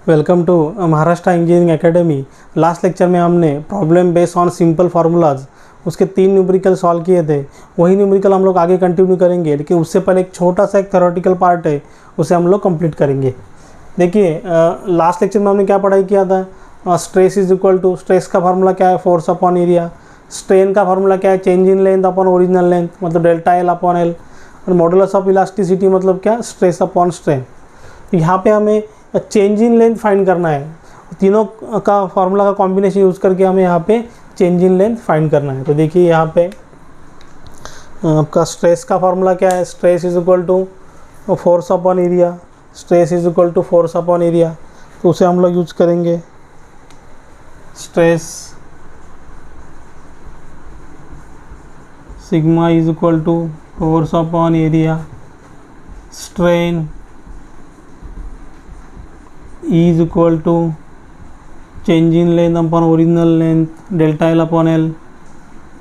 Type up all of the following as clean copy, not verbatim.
Welcome to Maharashtra engineering academy. Last lecture में हमने problem based on simple formulas उसके 3 numerical solve किए थे। वही न्यूमेरिकल हम लोग आगे कंटिन्यू करेंगे, लेकिन उससे पहले एक छोटा सा एक थ्योरेटिकल पार्ट है, उसे हम लोग कंप्लीट करेंगे। देखिए लास्ट लेक्चर में हमने क्या पढ़ाई किया था। Stress is equal to, stress का फार्मूला क्या है, फोर्स अपॉन एरिया। स्ट्रेन का फार्मूला क्या है, change in length upon original length, मतलब डेल्टा एल अपॉन एल। और मॉडुलस ऑफ इलास्टिसिटी मतलब क्या, स्ट्रेस अपॉन स्ट्रेन। यहाँ पे हमें चेंज इन लेंथ फाइंड करना है। तीनों का फार्मूला का कॉम्बिनेशन यूज़ करके हमें यहाँ पे चेंज इन लेंथ फाइंड करना है। तो देखिए यहाँ पे आपका स्ट्रेस का फार्मूला क्या है, stress is equal to force upon area. Stress is equal to force upon area, तो उसे हम लोग यूज करेंगे। Stress sigma is equal to force upon area. Strain E is equal to change in length upon original length, delta L upon L,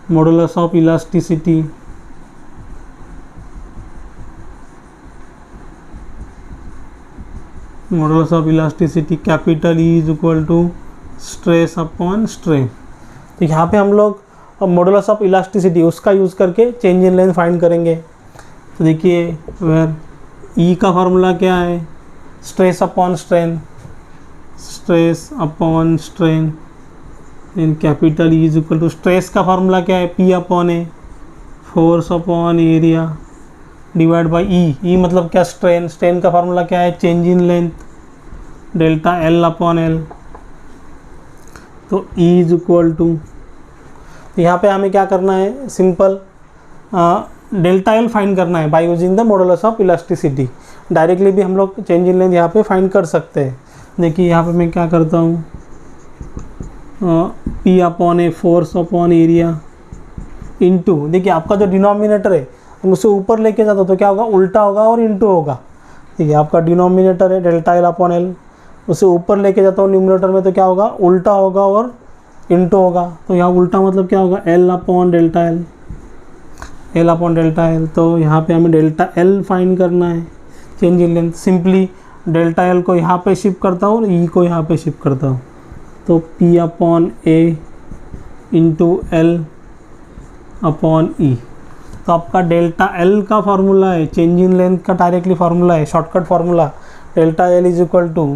modulus of elasticity, modulus of elasticity capital E is equal to stress upon strain। तो यहाँ पे हम लोग modulus of elasticity उसका use करके change in length find करेंगे। तो देखिए वेयर E का फार्मूला क्या है, stress upon strain, stress upon strain, in capital E is equal to stress का फार्मूला क्या है, P upon A, force upon area divide by E मतलब क्या, स्ट्रेन। स्ट्रेन का फार्मूला क्या है, change in length, delta L upon L। तो E is equal to, यहाँ पे हमें क्या करना है, सिंपल डेल्टा L फाइंड करना है by using the modulus of elasticity. Directly भी हम लोग चेंज इन लेंथ यहाँ पे फाइंड कर सकते हैं। देखिए यहाँ पे मैं क्या करता हूँ, P upon A, force upon area into, देखिए आपका जो डिनोमिनेटर है हम उसे ऊपर लेके जाता तो क्या होगा, उल्टा होगा और इनटू होगा। ठीक है, आपका डिनोमिनेटर है डेल्टा L अपॉन L, उसे ऊपर लेके जाता हूँ न्यूमरेटर में तो क्या होगा, उल्टा होगा और इनटू होगा। तो यहाँ उल्टा मतलब क्या होगा, L upon delta L, L upon delta L। तो यहाँ पे हमें डेल्टा L फाइंड करना है, change in length. Simply delta L को यहाँ पे शिफ्ट करता हूँ और E को यहाँ पे शिफ्ट करता हूँ, तो P upon A into L upon E। तो आपका डेल्टा L का फार्मूला है, चेंज इन लेंथ का डायरेक्टली फार्मूला है, shortcut formula, delta L is equal to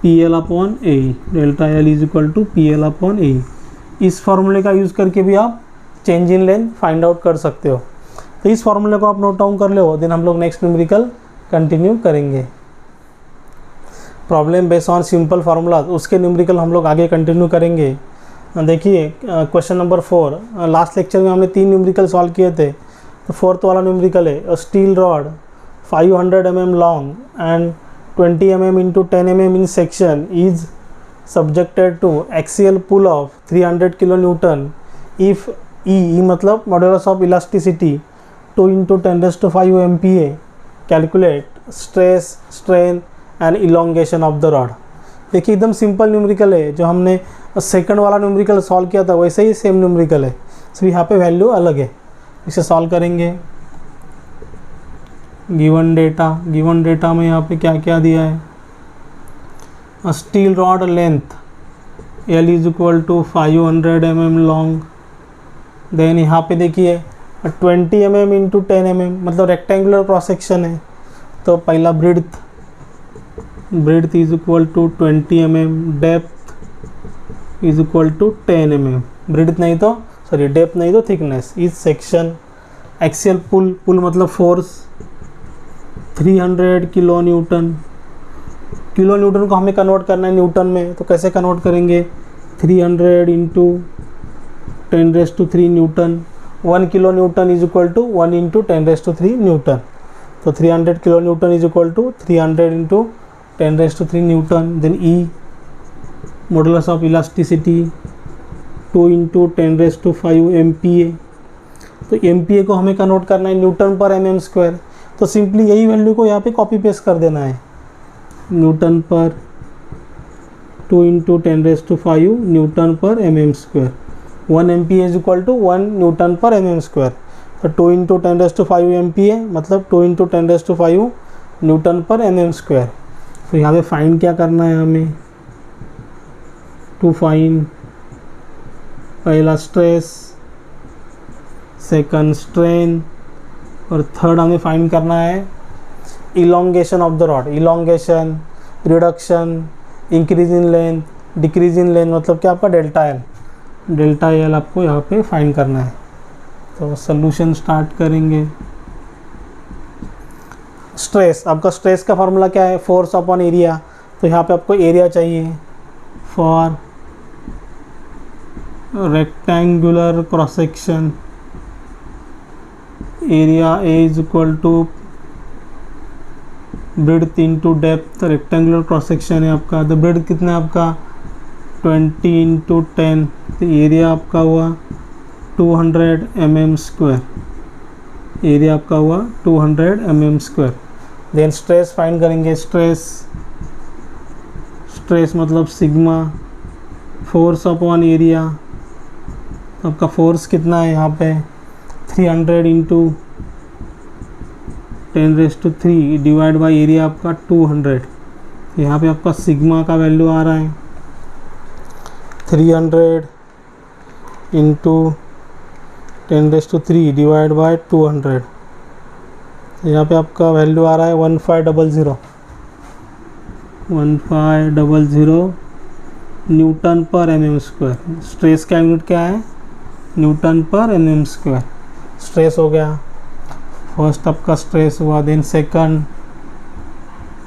PL upon A, delta L is equal to PL upon A. इस फार्मूले का use करके भी आप change in length find out कर सकते हो। तो इस फार्मूले को आप नोट डाउन कर लो, देन हम लोग नेक्स्ट न्यूमेरिकल कंटिन्यू करेंगे। Problem based on simple formula उसके न्यूमेरिकल हम लोग आगे कंटिन्यू करेंगे। देखिए क्वेश्चन नंबर 4, लास्ट लेक्चर में हमने 3 न्यूमेरिकल सॉल्व किए थे। तो 4th वाला न्यूमेरिकल है, a steel rod 500 mm long and 20 mm into 10 mm in section is subjected to axial pull of 300 kN if E मतलब modulus of elasticity 2 × 10⁵ MPa, calculate stress, strain and elongation of the rod. देखिए एकदम simple numerical है, जो हमने second वाला numerical solve किया था वैसे ही सेम न्यूमेरिकल है, सिर्फ यहाँ पे वैल्यू अलग है। इसे सॉल्व करेंगे। गिवन डेटा में यहाँ पे क्या क्या दिया है, steel rod length L is equal to 500 mm long, then यहाँ पे देखिए 20 mm इंटू 10 mm मतलब रेक्टेंगुलर क्रॉस सेक्शन है। तो पहला breadth is equal to 20 mm, depth is equal to 10 mm, breadth नहीं तो सॉरी डेप्थ नहीं तो थिकनेस। इस सेक्शन एक्सियल पुल मतलब फोर्स 300 kN। किलो को हमें कन्वर्ट करना है न्यूटन में, तो कैसे कन्वर्ट करेंगे, 300 into 10⁻³ newton. 1 kN is equal to 1 into 10⁻³ newton. तो 300 kN is equal to 300 into 10⁻³ newton. Then E modulus of elasticity 2 into 10⁵ MPa। तो MPa को हमें कन्वर्ट करना है न्यूटन पर mm²। तो सिंपली यही वैल्यू को यहाँ पे कॉपी पेस्ट कर देना है, न्यूटन पर 2 into 10⁵ newton per mm²। 1 MPa is equal to 1 newton per mm²। तो 2 इंटू 10⁵ MPa मतलब 2 इंटू 10⁵ न्यूटन पर mm²। तो यहाँ पे फाइंड क्या करना है हमें, टू फाइंड पहला स्ट्रेस, सेकंड स्ट्रेन, और थर्ड हमें फाइंड करना है elongation of the rod. Elongation, reduction, increase in length, decrease in length, मतलब क्या आपका डेल्टा एल। डेल्टा एल आपको यहाँ पे फाइंड करना है। तो सोल्यूशन स्टार्ट करेंगे। स्ट्रेस, आपका स्ट्रेस का फार्मूला क्या है, फोर्स अपॉन एरिया। तो यहाँ पे आपको एरिया चाहिए for rectangular cross section, area is equal to breadth into depth. Rectangular cross section है आपका, तो ब्रेड्थ कितना है आपका 20 इंटू 10, तो एरिया आपका हुआ 200 mm स्क्वायर। एरिया आपका हुआ 200 mm square. Then stress find करेंगे। स्ट्रेस मतलब सिग्मा, फोर्स अपॉन एरिया। तो आपका फोर्स कितना है यहाँ पे 300 इंटू 10⁻³ डिवाइड बाई एरिया आपका 200। यहाँ पे आपका सिग्मा का वैल्यू आ रहा है 300 इंटू 10⁻³ डिवाइड बाई 200। यहाँ पे आपका वैल्यू आ रहा है 1500 Newton per mm square. Stress का यूनिट क्या है, Newton per mm square. Stress हो गया, फर्स्ट आपका स्ट्रेस हुआ। देन सेकंड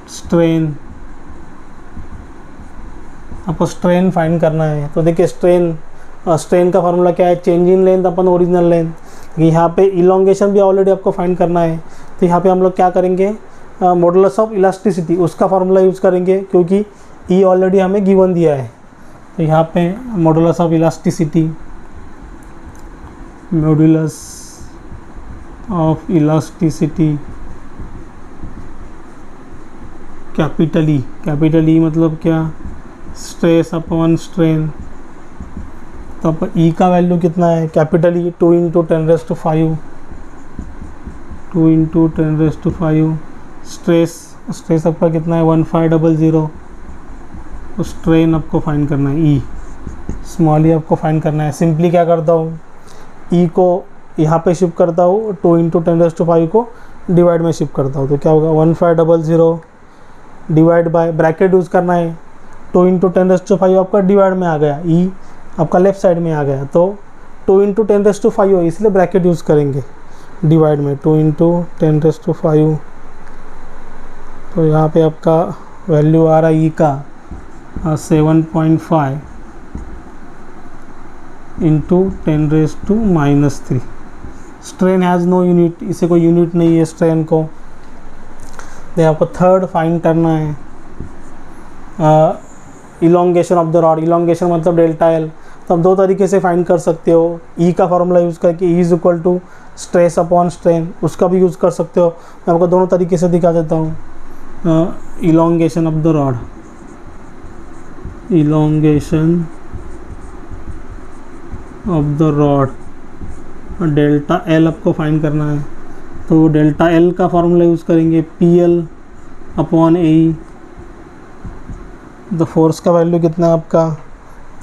स्ट्रेन, आपको स्ट्रेन फाइंड करना है। तो देखिए स्ट्रेन का फार्मूला क्या है, change in length upon original length. यहाँ पे इलोंगेशन भी ऑलरेडी आपको फाइंड करना है। तो यहाँ पे हम लोग क्या करेंगे, मॉडुलस ऑफ इलास्टिसिटी उसका फार्मूला यूज़ करेंगे, क्योंकि ई ऑलरेडी हमें गिवन दिया है। तो यहाँ पे modulus of elasticity, modulus of elasticity capital E मतलब क्या, स्ट्रेस अपॉन स्ट्रेन। तो अब ई का वैल्यू कितना है, capital E 2 into 10⁵, 2 into 10⁵। Stress आपका कितना है 1500। तो स्ट्रेन आपको फाइंड करना है, ई स्मॉल ई आपको फाइंड करना है। सिंपली क्या करता हूँ, ई को यहाँ पे शिफ्ट करता हूँ, 2 इंटू 10⁵ को डिवाइड में शिफ्ट करता हूँ। तो क्या होगा 1500 डिवाइड बाय, ब्रैकेट यूज़ करना है, 2 इंटू 10⁵ आपका डिवाइड में आ गया, ई आपका लेफ्ट साइड में आ गया। तो 2 इंटू 10⁵ हो, इसलिए ब्रैकेट यूज़ करेंगे डिवाइड में, 2 इंटू 10⁵। तो यहाँ पे आपका वैल्यू आ रहा है ई का 7.5 into 10⁻³ strain has no unit, इसे कोई यूनिट नहीं है स्ट्रेन को। तो आपको थर्ड फाइंड करना है elongation of the rod. Elongation मतलब डेल्टा एल। तो आप दो तरीके से फाइंड कर सकते हो, ई का फॉर्मूला यूज़ करके, E is equal to stress upon strain, उसका भी यूज़ कर सकते हो। मैं आपको दोनों तरीके से दिखा देता हूँ। Elongation of the rod, elongation of the rod, delta L आपको फाइंड करना है। तो डेल्टा एल का फॉर्मूला यूज़ करेंगे, PL upon A. The force का वैल्यू कितना है आपका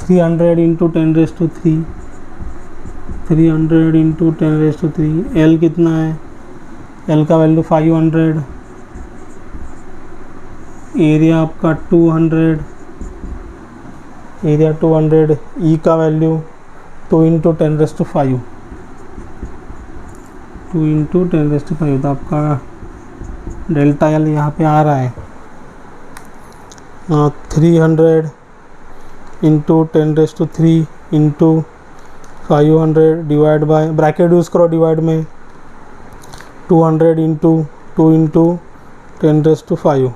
300 इंटू 10⁻³, 300 इंटू 10⁻³। एल कितना है, एल का वैल्यू 500। एरिया आपका 200, एरिया 200। ई का वैल्यू 2 इंटू 10⁵, 2 इंटू 10⁵। तो आपका डेल्टा एल यहाँ पे आ रहा है 300 into 10⁻³ into 500 divide by, bracket use करो डिवाइड में, 200 इंटू 2 इंटू 10⁵।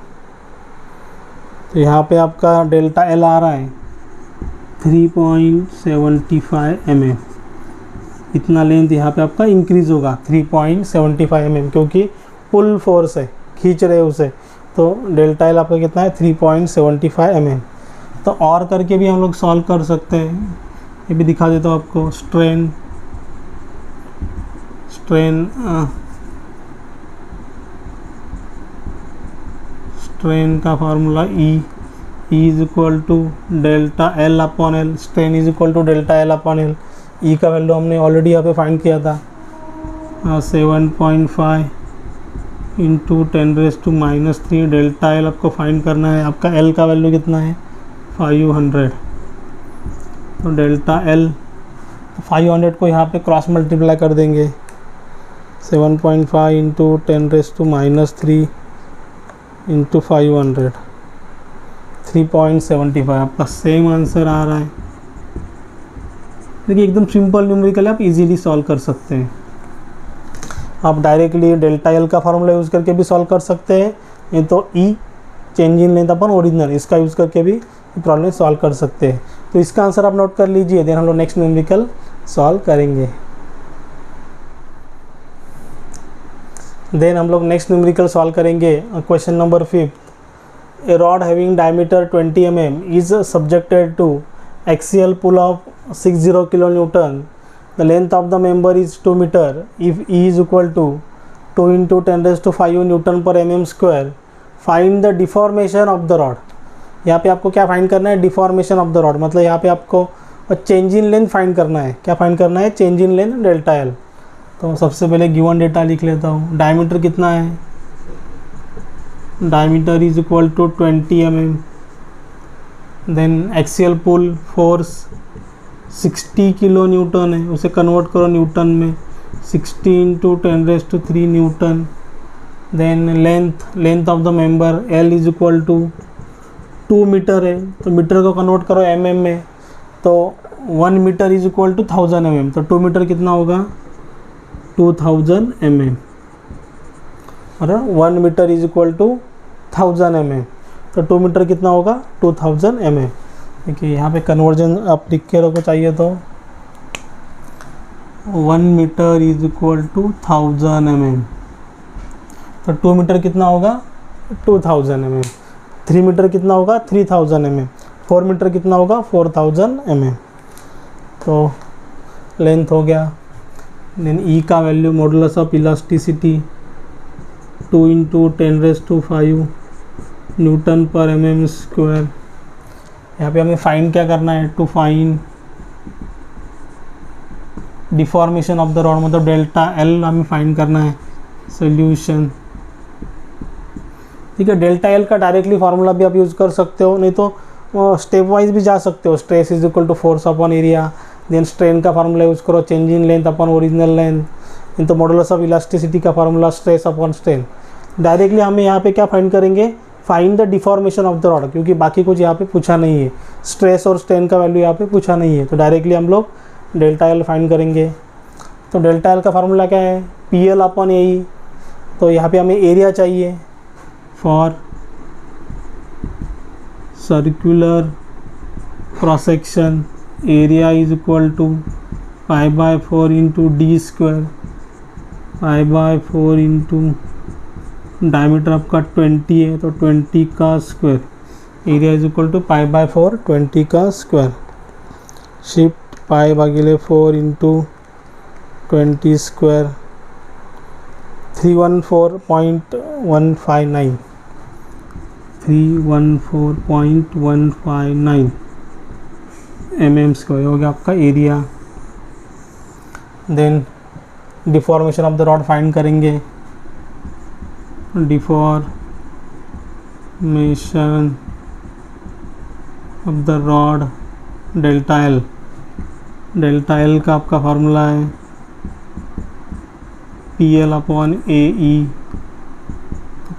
तो यहाँ पे आपका डेल्टा एल आ रहा है 3.75 mm। इतना लेंथ यहाँ पे आपका इंक्रीज़ होगा 3.75 mm, क्योंकि पुल फोर्स है, खींच रहे उसे। तो डेल्टा एल आपका कितना है 3.75 mm। तो और करके भी हम लोग सॉल्व कर सकते हैं, ये भी दिखा देता हूँ आपको। स्ट्रेन स्ट्रेन का formula E is equal to delta L upon L, strain is equal to delta L upon L. E का वैल्यू हमने ऑलरेडी यहाँ पे फाइंड किया था, 7.5 इंटू 10⁻³ डेल्टा एल आपको फाइंड करना है। आपका एल का वैल्यू कितना है 500, तो डेल्टा एल 500 को यहाँ पे क्रॉस मल्टीप्लाई कर देंगे, 7.5 इंटू 10⁻³ इंटू 500, 3.75 आपका सेम आंसर आ रहा है। देखिए एकदम सिंपल न्यूमेरिकल है, आप इजीली सॉल्व कर सकते हैं। आप डायरेक्टली डेल्टा एल का फार्मूला यूज़ करके भी सॉल्व कर सकते हैं, नहीं तो E change in length upon original इसका यूज़ करके भी प्रॉब्लम सॉल्व कर सकते हैं। तो इसका आंसर आप नोट कर लीजिए, देन हम लोग नेक्स्ट न्यूमेरिकल सॉल्व करेंगे। देन हम लोग नेक्स्ट न्यूमेरिकल सॉल्व करेंगे question number 5। A rod having diameter 20 mm is subjected to axial pull of 60 kN। The length of the member is 2 meter. If E is equal to 2 into 10⁵ Newton per mm square, find the deformation of the rod. यहाँ पे आपको क्या find करना है, deformation of the rod, मतलब यहाँ पे आपको चेंज इन लेंथ फाइंड करना है। क्या फाइंड करना है, change in length delta L. तो सबसे पहले गिवन डेटा लिख लेता हूँ। डायमीटर कितना है, diameter is equal to 20 mm। Then axial pull force 60 kN है, उसे कन्वर्ट करो न्यूटन में, 60 into 10⁻³ newton. Then length of the member L is equal to 2 metre है, तो मीटर को कन्वर्ट करो mm में, तो 1 metre is equal to 1000 mm। तो 2 मीटर कितना होगा 2000 mm, और 1 metre is equal to 1000 mm, तो 2 मीटर कितना होगा 2000 mm। देखिए यहाँ पे कन्वर्जन आप लिख के रखो चाहिए तो 1 metre is equal to 1000 mm, तो 2 मीटर कितना होगा 2000 mm, 3 मीटर कितना होगा 3000 mm, 4 मीटर कितना होगा 4000 mm। तो लेंथ हो गया। देन ई का value modulus of elasticity 2 into 10⁵ newton per mm square. यहाँ पे हमें फाइंड क्या करना है, to find deformation of the rod, मतलब डेल्टा एल हमें फाइंड करना है। सोल्यूशन, ठीक है। डेल्टा एल का डायरेक्टली फार्मूला भी आप यूज़ कर सकते हो, नहीं तो स्टेप वाइज भी जा सकते हो। Stress is equal to force upon area, then strain का फार्मूला यूज़ करो, change in length upon original length, नहीं तो मॉडुलस ऑफ इलास्टिसिटी का formula stress upon strain. Directly हमें यहाँ पे क्या फाइंड करेंगे, find the deformation of the rod, क्योंकि बाकी कुछ यहाँ पे पूछा नहीं है, स्ट्रेस और स्ट्रेन का वैल्यू यहाँ पे पूछा नहीं है। तो डायरेक्टली हम लोग डेल्टा एल फाइंड करेंगे। तो डेल्टा एल का फार्मूला क्या है, P L upon A E. तो यहाँ पे हमें एरिया चाहिए for circular cross section, area is equal to π/4 into D square, π/4 into diameter आपका 20 है, तो 20 का square, area is equal to π/4 20 का square. Shift π/4 into 20 square, 314.159, 314.159 mm square हो गया आपका area. Then deformation of the rod find करेंगे। Deformation of the rod delta L, delta L का आपका फार्मूला है P L upon A E.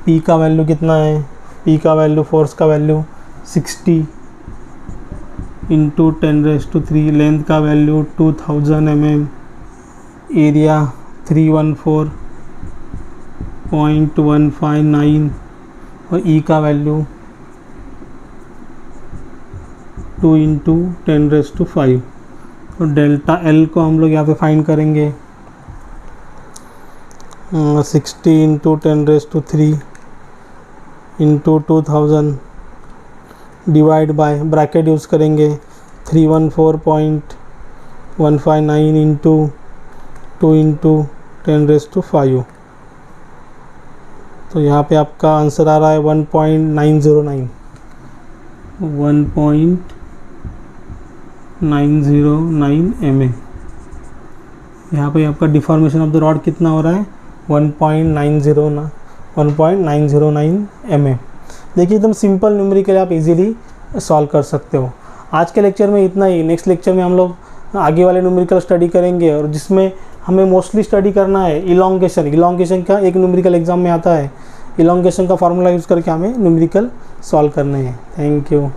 P का value कितना है, पी का वैल्यू फोर्स का वैल्यू 60 इंटू 10⁻³, लेंथ का वैल्यू 2000 mm, एरिया 314.159 और ई का वैल्यू 2 इंटू 10⁵। तो डेल्टा एल को हम लोग यहाँ पे फाइंड करेंगे 60 into 10⁻³ into 2000 divide by bracket use करेंगे 314.159 इंटू 2 इंटू 10⁵। तो यहाँ पे आपका आंसर आ रहा है 1.909 mm। यहाँ पे आपका डिफॉर्मेशन ऑफ द रॉड कितना हो रहा है 1.909 mm। देखिए एकदम सिंपल न्यूमेरिकल आप इजीली सॉल्व कर सकते हो। आज के लेक्चर में इतना ही। नेक्स्ट लेक्चर में हम लोग आगे वाले न्यूमेरिकल स्टडी करेंगे और जिसमें हमें मोस्टली स्टडी करना है इलोंगेशन का एक न्यूमेरिकल एग्जाम में आता है। इलोंगेशन का फार्मूला यूज़ करके हमें न्यूमेरिकल सॉल्व करने हैं। Thank you.